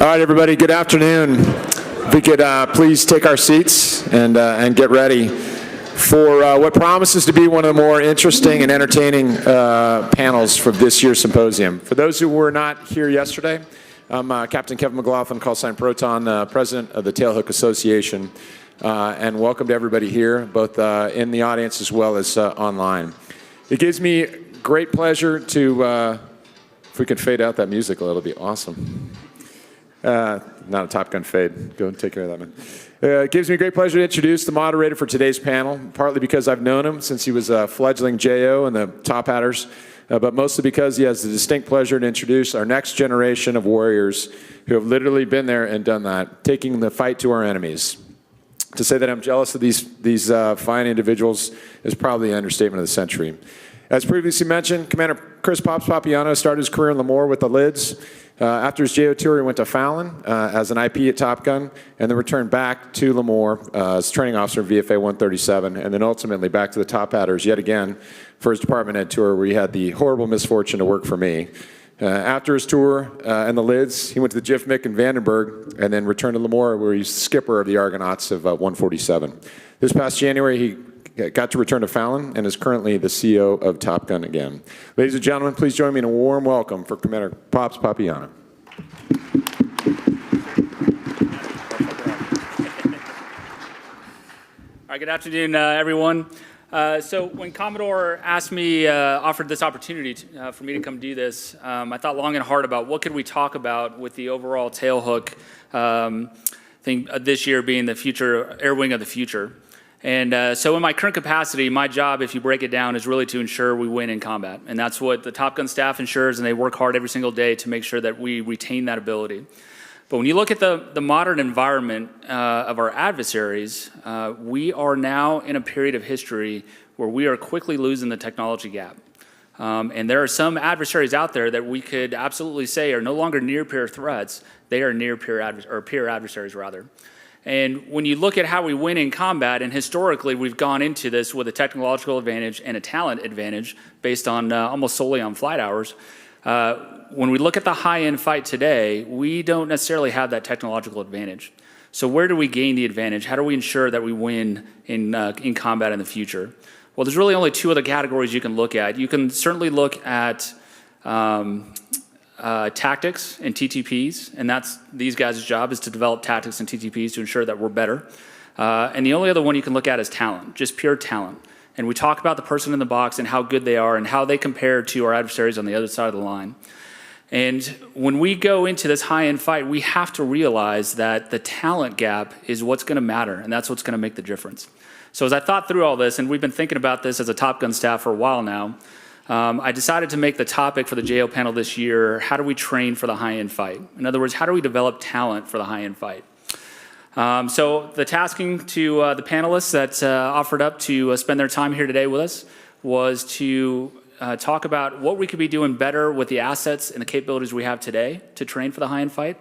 All right, everybody, good afternoon. If we could please take our seats and get ready for what promises to be one of the more interesting and entertaining panels for this year's symposium. For those who were not here yesterday, I'm Captain Kevin McLaughlin, callsign Proton, President of the Tailhook Association, and welcome to everybody here, both in the audience as well as online. It gives me great pleasure to, if we could fade out that music a little, it'd be awesome. Not a Top Gun fade. Go and take care of that, man. It gives me great pleasure to introduce the moderator for today's panel, partly because I've known him since he was a fledgling JO in the Top Hatters, but mostly because he has the distinct pleasure to introduce our next generation of warriors who have literally been there and done that, taking the fight to our enemies. To say that I'm jealous of these fine individuals is probably an understatement of the century. As previously mentioned, Commander Chris Pops Papiano started his career in Lemoore with the Lids. After his JO tour, he went to Fallon as an IP at Top Gun, and then returned back to Lemoore as training officer of VFA 137, and then ultimately back to the Top Hatters yet again for his department head tour, where he had the horrible misfortune to work for me. After his tour and the Lids, he went to the JIFMIC in Vandenberg, and then returned to Lemoore, where he's skipper of the Argonauts of 147. This past January, he got to return to Fallon and is currently the CEO of Top Gun again. Ladies and gentlemen, please join me in a warm welcome for Commander Pops Papiano. All right, good afternoon, everyone. So when Commodore asked me, offered this opportunity for me to come do this, I thought long and hard about what could we talk about with the overall tailhook thing this year being the future, air wing of the future. And so in my current capacity, my job, if you break it down, is really to ensure we win in combat. And that's what the Top Gun staff ensures, and they work hard every single day to make sure that we retain that ability. But when you look at the modern environment of our adversaries, we are now in a period of history where we are quickly losing the technology gap. And there are some adversaries out there that we could absolutely say are no longer near-peer threats. They are near-peer peer adversaries, rather. And when you look at how we win in combat, and historically we've gone into this with a technological advantage and a talent advantage based on almost solely on flight hours, when we look at the high-end fight today, we don't necessarily have that technological advantage. So where do we gain the advantage? How do we ensure that we win in combat in the future? Well, there's really only two other categories you can look at. You can certainly look at tactics and TTPs, and that's these guys' job is to develop tactics and TTPs to ensure that we're better. And the only other one you can look at is talent, just pure talent. And we talk about the person in the box and how good they are and how they compare to our adversaries on the other side of the line. And when we go into this high-end fight, we have to realize that the talent gap is what's going to matter, and that's what's going to make the difference. So as I thought through all this, and we've been thinking about this as a Top Gun staff for a while now, I decided to make the topic for the JO panel this year, how do we train for the high-end fight? In other words, how do we develop talent for the high-end fight? So the tasking to the panelists that offered up to spend their time here today with us was to talk about what we could be doing better with the assets and the capabilities we have today to train for the high-end fight,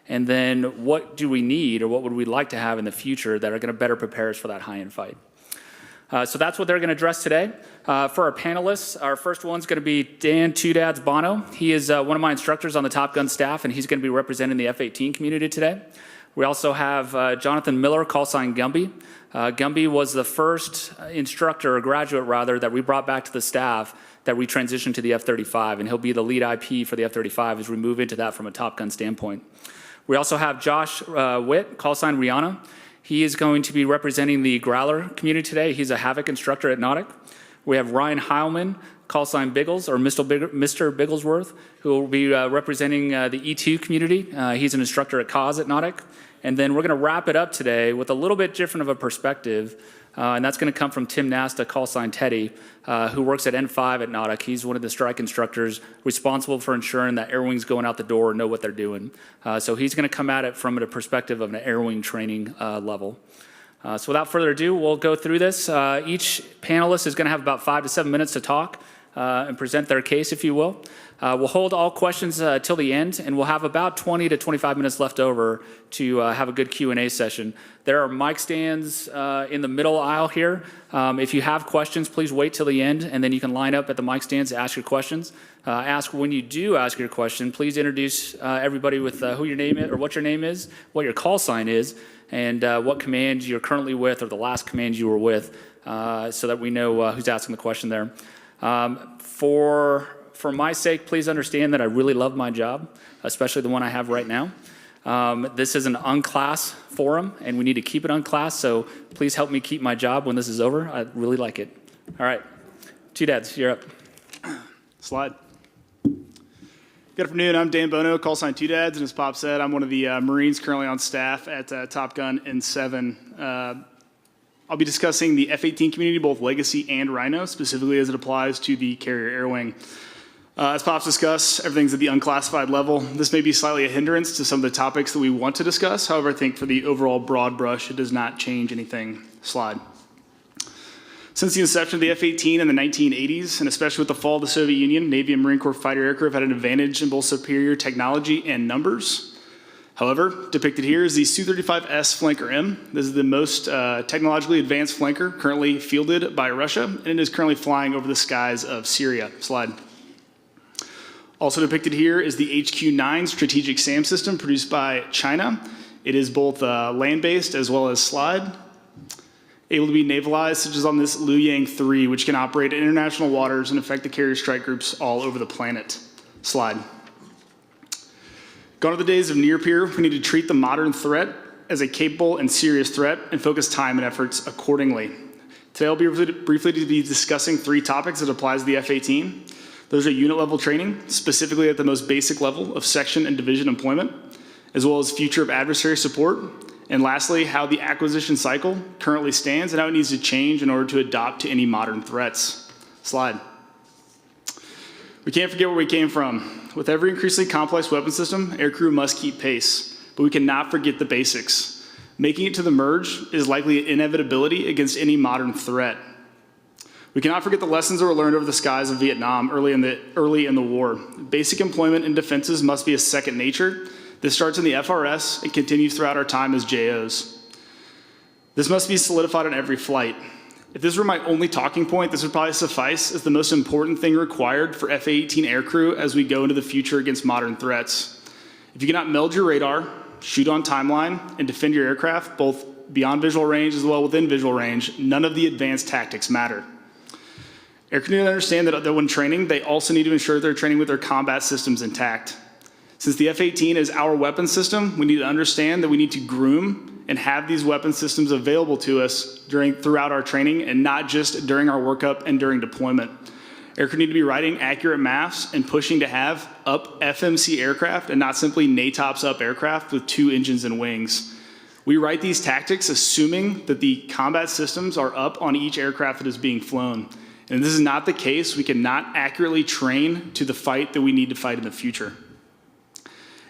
and then what do we need or what would we like to have in the future that are going to better prepare us for that high-end fight. So that's what they're going to address today. For our panelists, our first one's going to be Dan Two Dads Bono. He is one of my instructors on the Top Gun staff, and he's going to be representing the F-18 community today. We also have Jonathan Miller, callsign Gumby. Gumby was the first instructor, or graduate rather, that we brought back to the staff that we transitioned to the F-35, and he'll be the lead IP for the F-35 as we move into that from a Top Gun standpoint. We also have Josh Witt, callsign Rihanna. He is going to be representing the Growler community today. He's a Havoc instructor at Nautic. We have Ryan Heilman, callsign Biggles, or Mr. Bigglesworth, who will be representing the E2 community. He's an instructor at CAUS at Nautic. And then we're going to wrap it up today with a little bit different of a perspective, and that's going to come from Tim Nasta, callsign Teddy, who works at N5 at Nautic. He's one of the strike instructors responsible for ensuring that air wings going out the door know what they're doing. So he's going to come at it from a perspective of an air wing training level. So without further ado, we'll go through this. Each panelist is going to have about 5 to 7 minutes to talk. and present their case, if you will. We'll hold all questions till the end, and we'll have about 20 to 25 minutes left over to have a good Q&A session. There are mic stands in the middle aisle here. If you have questions, please wait till the end, and then you can line up at the mic stands to ask your questions. When you do ask your question, please introduce everybody with who your name is, or what your name is, what your call sign is, and what command you're currently with, or the last command you were with, so that we know who's asking the question there. For my sake, please understand that I really love my job, especially the one I have right now. This is an unclass forum, and we need to keep it unclass, so please help me keep my job when this is over. I really like it. All right, Two Dads, you're up. Slide. Good afternoon, I'm Dan Bono, call sign Two Dads, and as Pop said, I'm one of the Marines currently on staff at Top Gun N7. I'll be discussing the F-18 community, both Legacy and Rhino, specifically as it applies to the carrier air wing. As Pop's discussed, everything's at the unclassified level. This may be slightly a hindrance to some of the topics that we want to discuss. However, I think for the overall broad brush, it does not change anything. Slide. Since the inception of the F-18 in the 1980s, and especially with the fall of the Soviet Union, Navy and Marine Corps fighter aircraft had an advantage in both superior technology and numbers. However, depicted here is the Su-35S Flanker M. This is the most technologically advanced flanker currently fielded by Russia, and it is currently flying over the skies of Syria. Slide. Also depicted here is the HQ-9 strategic SAM system produced by China. It is both land-based as well as slide, able to be navalized, such as on this Luoyang 3, which can operate in international waters and affect the carrier strike groups all over the planet. Slide. Gone are the days of near peer. We need to treat the modern threat as a capable and serious threat and focus time and efforts accordingly. Today I'll be briefly discussing 3 topics that apply to the F-18. Those are unit level training, specifically at the most basic level of section and division employment, as well as future of adversary support, and lastly, how the acquisition cycle currently stands and how it needs to change in order to adapt to any modern threats. Slide. We can't forget where we came from. With every increasingly complex weapon system, aircrew must keep pace, but we cannot forget the basics. Making it to the merge is likely an inevitability against any modern threat. We cannot forget the lessons that were learned over the skies of Vietnam early in the war. Basic employment and defenses must be a second nature. This starts in the FRS and continues throughout our time as JOs. This must be solidified on every flight. If this were my only talking point, this would probably suffice as the most important thing required for F-18 aircrew as we go into the future against modern threats. If you cannot meld your radar, shoot on timeline, and defend your aircraft, both beyond visual range as well within visual range, none of the advanced tactics matter. Aircrew need to understand that when training, they also need to ensure they're training with their combat systems intact. Since the F-18 is our weapon system, we need to understand that we need to groom and have these weapon systems available to us throughout our training and not just during our workup and during deployment. Aircrew need to be writing accurate maths and pushing to have up FMC aircraft and not simply NATOPS up aircraft with 2 engines and wings. We write these tactics assuming that the combat systems are up on each aircraft that is being flown. And if this is not the case, we cannot accurately train to the fight that we need to fight in the future.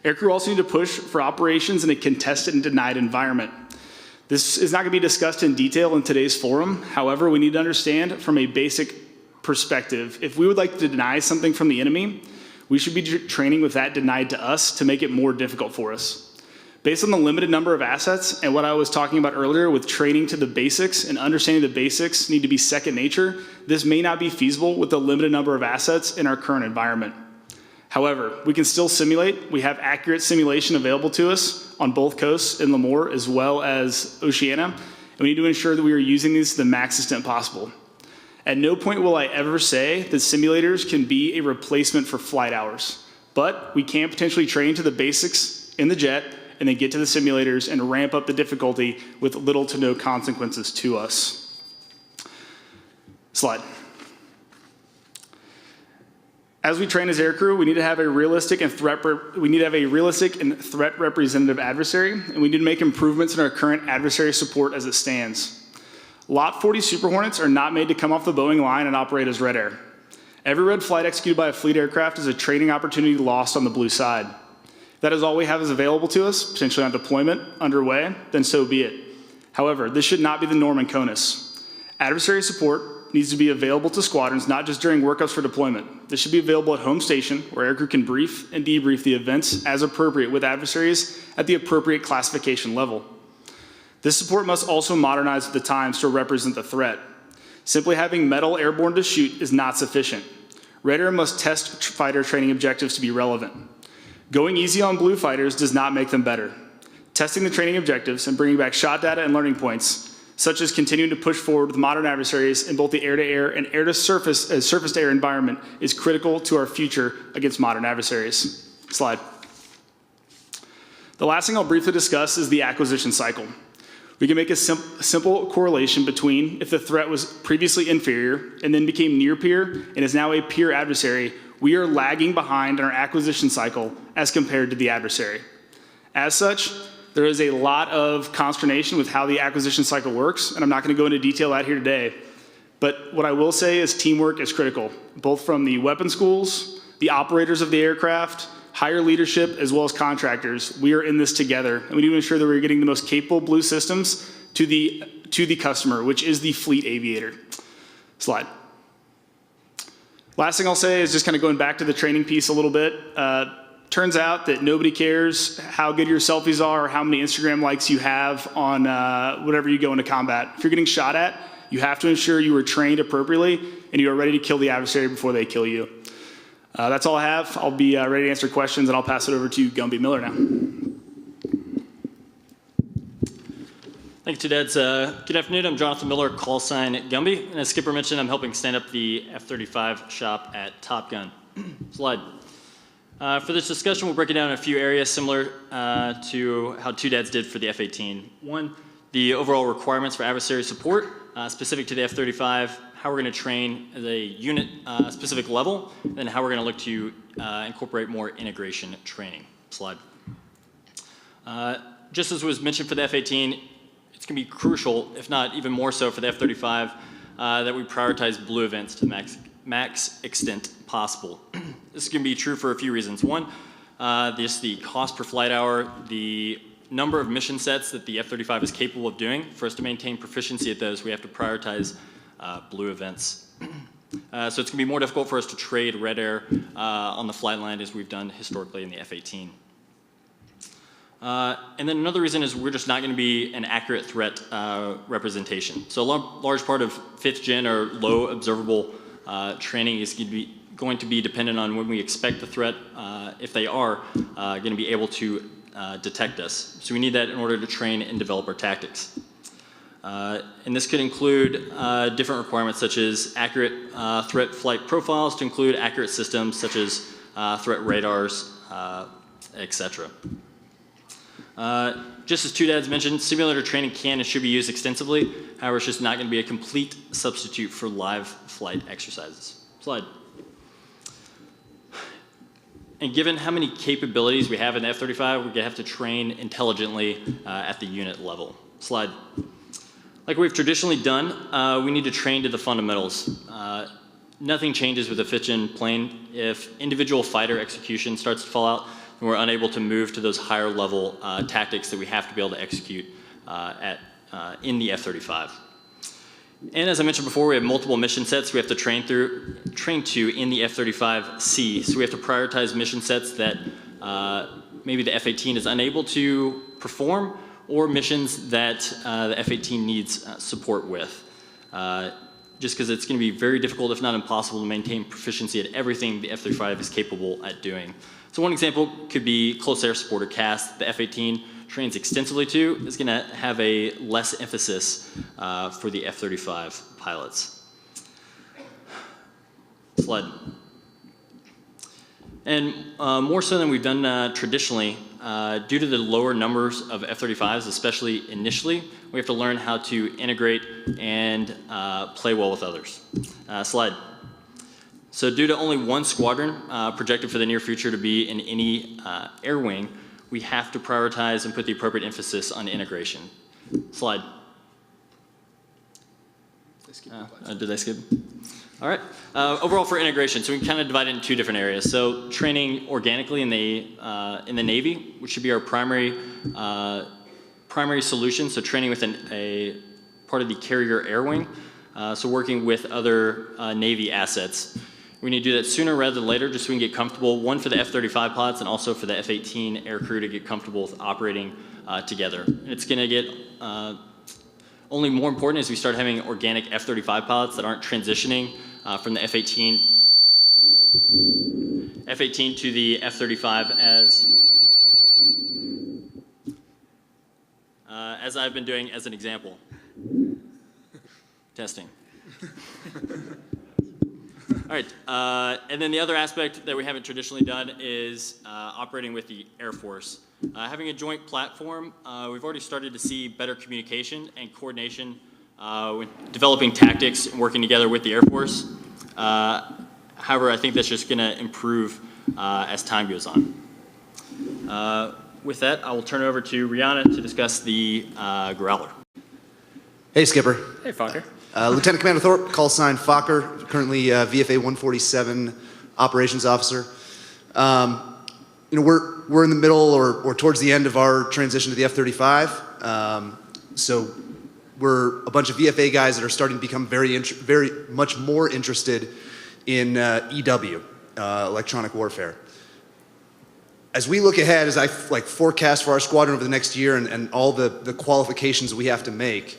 Aircrew also need to push for operations in a contested and denied environment. This is not going to be discussed in detail in today's forum. However, we need to understand from a basic perspective, if we would like to deny something from the enemy, we should be training with that denied to us to make it more difficult for us. Based on the limited number of assets and what I was talking about earlier with training to the basics and understanding the basics need to be second nature, this may not be feasible with the limited number of assets in our current environment. However, we can still simulate. We have accurate simulation available to us on both coasts in Lemoore as well as Oceania, and we need to ensure that we are using these to the max extent possible. At no point will I ever say that simulators can be a replacement for flight hours, but we can potentially train to the basics in the jet and then get to the simulators and ramp up the difficulty with little to no consequences to us. Slide. As we train as aircrew, we need to have a realistic and threat representative adversary, and we need to make improvements in our current adversary support as it stands. Lot 40 Super Hornets are not made to come off the Boeing line and operate as Red Air. Every red flight executed by a fleet aircraft is a training opportunity lost on the blue side. If that is all we have is available to us, potentially on deployment, underway, then so be it. However, this should not be the norm in CONUS. Adversary support needs to be available to squadrons, not just during workups for deployment. This should be available at home station, where aircrew can brief and debrief the events as appropriate with adversaries at the appropriate classification level. This support must also modernize with the times to represent the threat. Simply having metal airborne to shoot is not sufficient. Red Air must test fighter training objectives to be relevant. Going easy on blue fighters does not make them better. Testing the training objectives and bringing back shot data and learning points, such as continuing to push forward with modern adversaries in both the air-to-air and air-to-surface surface-to-air environment is critical to our future against modern adversaries. Slide. The last thing I'll briefly discuss is the acquisition cycle. We can make a simple correlation between if the threat was previously inferior and then became near peer and is now a peer adversary, we are lagging behind in our acquisition cycle as compared to the adversary. As such, there is a lot of consternation with how the acquisition cycle works, and I'm not going to go into detail out here today. But what I will say is teamwork is critical, both from the weapon schools, the operators of the aircraft, higher leadership, as well as contractors. We are in this together, and we need to ensure that we're getting the most capable blue systems to the customer, which is the fleet aviator. Slide. Last thing I'll say is just kind of going back to the training piece a little bit. Turns out that nobody cares how good your selfies are or how many Instagram likes you have on whatever you go into combat. If you're getting shot at, you have to ensure you are trained appropriately and you are ready to kill the adversary before they kill you. That's all I have. I'll be ready to answer questions, and I'll pass it over to Gumby Miller now. Thank you, Dads. Good afternoon. I'm Jonathan Miller, call sign Gumby. And as Skipper mentioned, I'm helping stand up the F-35 shop at Top Gun. Slide. For this discussion, we'll break it down in a few areas similar to how two dads did for the F-18. One, the overall requirements for adversary support, specific to the F-35, how we're going to train at a unit specific level, and then how we're going to look to incorporate more integration training. Slide. Just as was mentioned for the F-18, it's going to be crucial, if not even more so for the F-35, that we prioritize blue events to the max extent possible. This is going to be true for a few reasons. One, just the cost per flight hour, the number of mission sets that the F-35 is capable of doing. For us to maintain proficiency at those, we have to prioritize blue events. So it's going to be more difficult for us to trade red air on the flight line as we've done historically in the F-18. And then another reason is we're just not going to be an accurate threat representation. So a large part of 5th gen or low observable training is going to be dependent on when we expect the threat, if they are going to be able to detect us. So we need that in order to train and develop our tactics. And this could include different requirements such as accurate threat flight profiles to include accurate systems such as threat radars, etc. Just as two dads mentioned, simulator training can and should be used extensively. However, it's just not going to be a complete substitute for live flight exercises. Slide. And given how many capabilities we have in the F-35, we're going to have to train intelligently at the unit level. Slide. Like we've traditionally done, we need to train to the fundamentals. Nothing changes with a 5th gen plane. If individual fighter execution starts to fall out, and we're unable to move to those higher level tactics that we have to be able to execute in the F-35. And as I mentioned before, we have multiple mission sets we have to train to in the F-35C. So we have to prioritize mission sets that maybe the F-18 is unable to perform, or missions that the F-18 needs support with. Just because it's going to be very difficult, if not impossible, to maintain proficiency at everything the F-35 is capable at doing. So one example could be close air support or CAS. The F-18 trains extensively to is going to have a less emphasis for the F-35 pilots. Slide. And more so than we've done traditionally, due to the lower numbers of F-35s, especially initially, we have to learn how to integrate and play well with others. Slide. So due to only one squadron projected for the near future to be in any air wing, we have to prioritize and put the appropriate emphasis on integration. Slide. Did I skip? All right. Overall for integration, so we can kind of divide it into two different areas. So training organically in the Navy, which should be our primary solution. So training within a part of the carrier air wing. so working with other Navy assets. We need to do that sooner rather than later, just so we can get comfortable, one, for the F-35 pilots and also for the F-18 air crew to get comfortable with operating together. And it's going to get only more important as we start having organic F-35 pilots that aren't transitioning from the F-18 to the F-35 as I've been doing as an example. Testing. All right, and then the other aspect that we haven't traditionally done is operating with the Air Force. Having a joint platform, we've already started to see better communication and coordination with developing tactics and working together with the Air Force. However, I think that's just going to improve as time goes on. With that, I will turn it over to Rihanna to discuss the Growler. Hey, Skipper. Hey, Fokker. Lieutenant Commander Thorpe, call sign Fokker, currently VFA 147 Operations Officer. We're in the middle or towards the end of our transition to the F-35. So we're a bunch of VFA guys that are starting to become very much more interested in EW, electronic warfare. As we look ahead, as I forecast for our squadron over the next year and all the qualifications we have to make,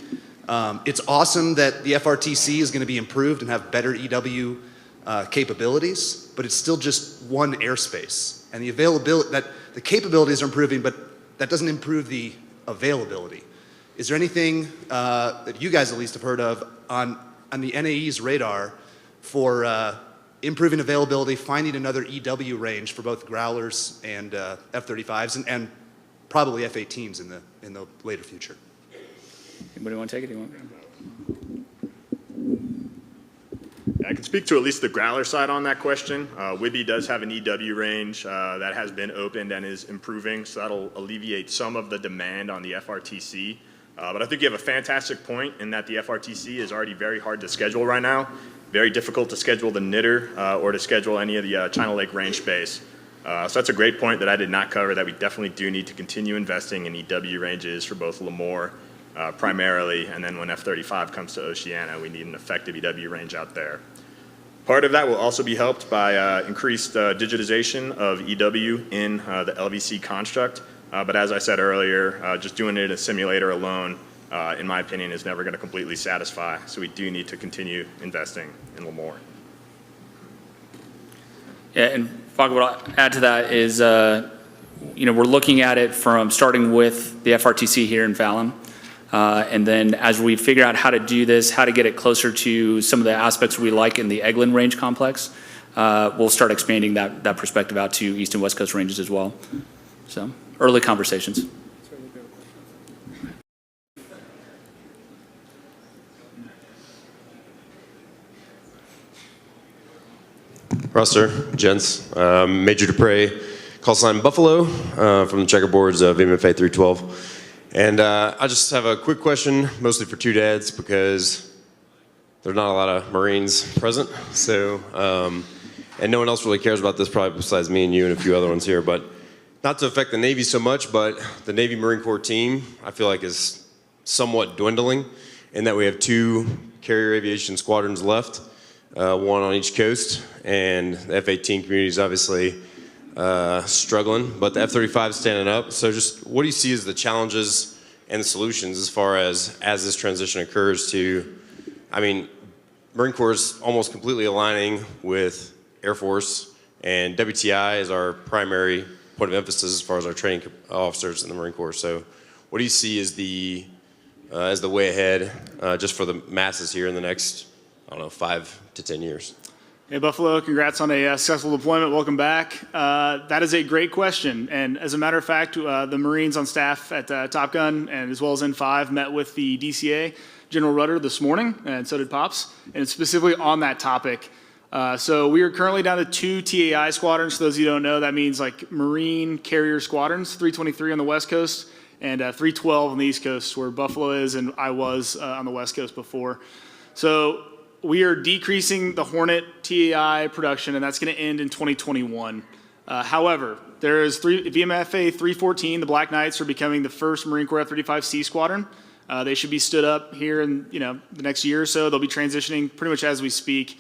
it's awesome that the FRTC is going to be improved and have better EW capabilities, but it's still just one airspace. And the capabilities are improving, but that doesn't improve the availability. Is there anything that you guys at least have heard of on the NAE's radar for improving availability, finding another EW range for both Growlers and F-35s and probably F-18s in the later future? Anybody want to take it? You want? I can speak to at least the Growler side on that question. Whidbey does have an EW range that has been opened and is improving, so that'll alleviate some of the demand on the FRTC. But I think you have a fantastic point in that the FRTC is already very hard to schedule right now. Very difficult to schedule the Knitter or to schedule any of the China Lake range space. So that's a great point that I did not cover, that we definitely do need to continue investing in EW ranges for both Lemoore primarily, and then when F-35 comes to Oceana, we need an effective EW range out there. Part of that will also be helped by increased digitization of EW in the LVC construct. But as I said earlier, just doing it in a simulator alone, in my opinion, is never going to completely satisfy. So we do need to continue investing in Lemoore. Yeah, and Fokker, what I'll add to that is, we're looking at it from starting with the FRTC here in Fallon. And then as we figure out how to do this, how to get it closer to some of the aspects we like in the Eglin Range complex, we'll start expanding that perspective out to East and West Coast ranges as well. So early conversations. Ruster, gents. Major Dupre, call sign Buffalo from the checkerboards of MFA 312. And I just have a quick question, mostly for two dads, because there's not a lot of Marines present. So, and no one else really cares about this, probably besides me and you and a few other ones here. But not to affect the Navy so much, but the Navy Marine Corps team, I feel like, is somewhat dwindling in that we have two carrier aviation squadrons left, one on each coast, and the F-18 community is obviously struggling, but the F-35 is standing up. So just what do you see as the challenges and the solutions as far as this transition occurs to, Marine Corps is almost completely aligning with Air Force, and WTI is our primary point of emphasis as far as our training officers in the Marine Corps. So what do you see as the way ahead just for the masses here in the next, 5 to 10 years? Hey, Buffalo, congrats on a successful deployment. Welcome back. That is a great question. And as a matter of fact, the Marines on staff at Top Gun and as well as N5 met with the DCA, General Rudder, this morning, and so did Pops, and it's specifically on that topic. So we are currently down to 2 TAI squadrons. For those of you who don't know, that means like Marine carrier squadrons, 323 on the West Coast and 312 on the East Coast, where Buffalo is and I was on the West Coast before. So we are decreasing the Hornet TAI production, and that's going to end in 2021. However, there is VMFA 314, the Black Knights, are becoming the first Marine Corps F-35C squadron. They should be stood up here in the next year or so. They'll be transitioning pretty much as we speak.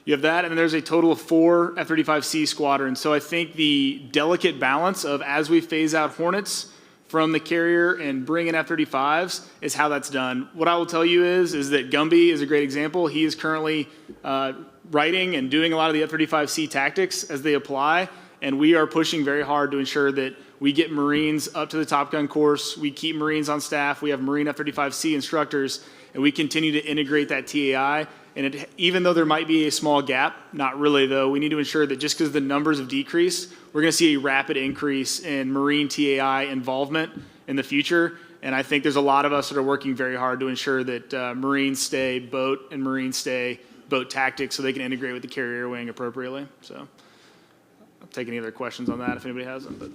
You have that, and then there's a total of 4 F-35C squadrons. So I think the delicate balance of as we phase out Hornets from the carrier and bring in F-35s is how that's done. What I will tell you is that Gumby is a great example. He is currently writing and doing a lot of the F-35C tactics as they apply, and we are pushing very hard to ensure that we get Marines up to the Top Gun course, we keep Marines on staff, we have Marine F-35C instructors, and we continue to integrate that TAI. And even though there might be a small gap, not really though, we need to ensure that just because the numbers have decreased, we're going to see a rapid increase in Marine TAI involvement in the future. And I think there's a lot of us that are working very hard to ensure that Marines stay boat and Marines stay boat tactics so they can integrate with the carrier wing appropriately. So I'll take any other questions on that if anybody has them. But.